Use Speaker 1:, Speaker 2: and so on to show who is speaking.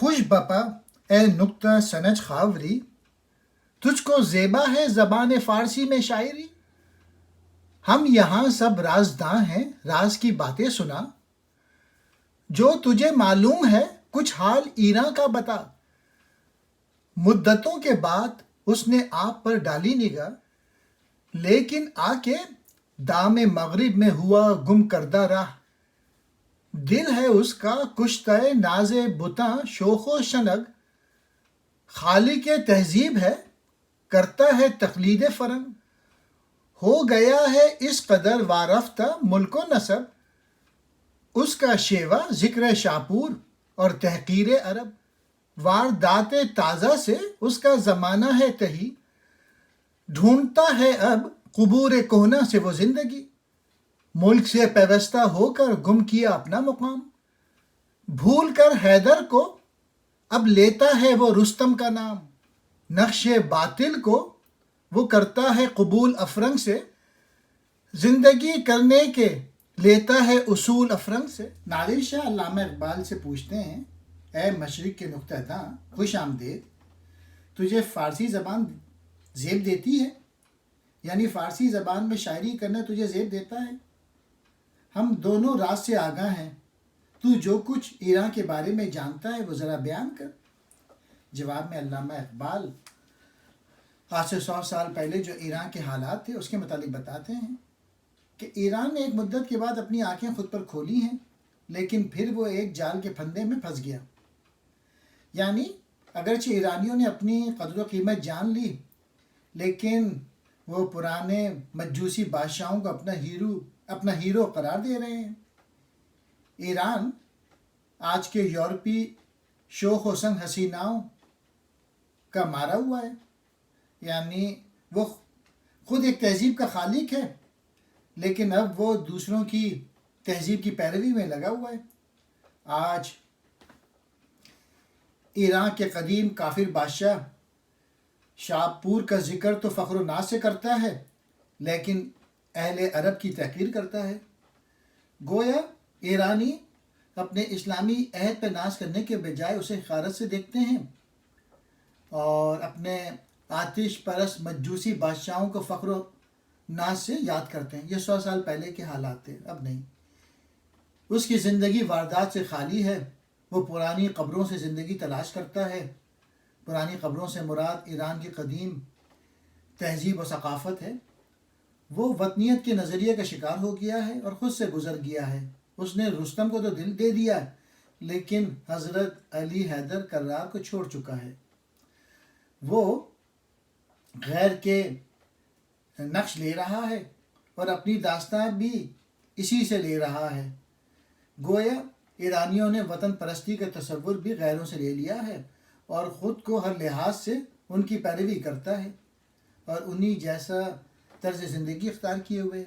Speaker 1: خوش بپا اے نکتہ سنج خاوری، تجھ کو زیبا ہے زبان فارسی میں شاعری۔ ہم یہاں سب رازداں ہیں، راز کی باتیں سنا، جو تجھے معلوم ہے کچھ حال ایراں کا بتا۔ مدتوں کے بعد اس نے آپ پر ڈالی نگاہ، لیکن آ کے دام مغرب میں ہوا گم کردہ راہ۔ دل ہے اس کا کشتہ ناز بتاں شوخ و شنگ، خالق تہذیب ہے کرتا ہے تقلید فرنگ۔ ہو گیا ہے اس قدر وارفتہ ملک و نسب، اس کا شیوا ذکر شاپور اور تحقیر عرب۔ واردات تازہ سے اس کا زمانہ ہے تہی، ڈھونڈتا ہے اب قبور کہنہ سے وہ زندگی۔ ملک سے پیوستہ ہو کر گم کیا اپنا مقام، بھول کر حیدر کو اب لیتا ہے وہ رستم کا نام۔ نقش باطل کو وہ کرتا ہے قبول افرنگ سے، زندگی کرنے کے لیتا ہے اصول افرنگ سے۔ نادر شاہ علامہ اقبال سے پوچھتے ہیں، اے مشرق کے نکتہ داں خوش آمدید، تجھے فارسی زبان زیب دیتی ہے؟ یعنی فارسی زبان میں شاعری کرنا تجھے زیب دیتا ہے؟ ہم دونوں راز سے آگاہ ہیں، تو جو کچھ ایران کے بارے میں جانتا ہے وہ ذرا بیان کر۔ جواب میں علامہ اقبال آج سے 100 سال پہلے جو ایران کے حالات تھے اس کے متعلق بتاتے ہیں کہ ایران نے ایک مدت کے بعد اپنی آنکھیں خود پر کھولی ہیں، لیکن پھر وہ ایک جال کے پھندے میں پھنس گیا۔ یعنی اگرچہ ایرانیوں نے اپنی قدر و قیمت جان لی، لیکن وہ پرانے مجوسی بادشاہوں کو اپنا ہیرو قرار دے رہے ہیں۔ ایران آج کے یورپی شوخ و سنگ حسیناؤں کا مارا ہوا ہے، یعنی وہ خود ایک تہذیب کا خالق ہے، لیکن اب وہ دوسروں کی تہذیب کی پیروی میں لگا ہوا ہے۔ آج ایران کے قدیم کافر بادشاہ شاپور کا ذکر تو فخر و ناز سے کرتا ہے، لیکن اہل عرب کی تحقیر کرتا ہے۔ گویا ایرانی اپنے اسلامی عہد پہ ناز کرنے کے بجائے اسے حقارت سے دیکھتے ہیں، اور اپنے آتش پرست مجوسی بادشاہوں کو فخر و ناز سے یاد کرتے ہیں۔ یہ 100 سال پہلے کے حالات تھے، اب نہیں۔ اس کی زندگی واردات سے خالی ہے، وہ پرانی قبروں سے زندگی تلاش کرتا ہے۔ پرانی قبروں سے مراد ایران کی قدیم تہذیب و ثقافت ہے۔ وہ وطنیت کے نظریے کا شکار ہو گیا ہے اور خود سے گزر گیا ہے۔ اس نے رستم کو تو دل دے دیا، لیکن حضرت علی حیدر کرار کو چھوڑ چکا ہے۔ وہ غیر کے نقش لے رہا ہے اور اپنی داستان بھی اسی سے لے رہا ہے۔ گویا ایرانیوں نے وطن پرستی کا تصور بھی غیروں سے لے لیا ہے اور خود کو ہر لحاظ سے ان کی پیروی کرتا ہے اور انہی جیسا طرز زندگی اختیار کیے ہوئے۔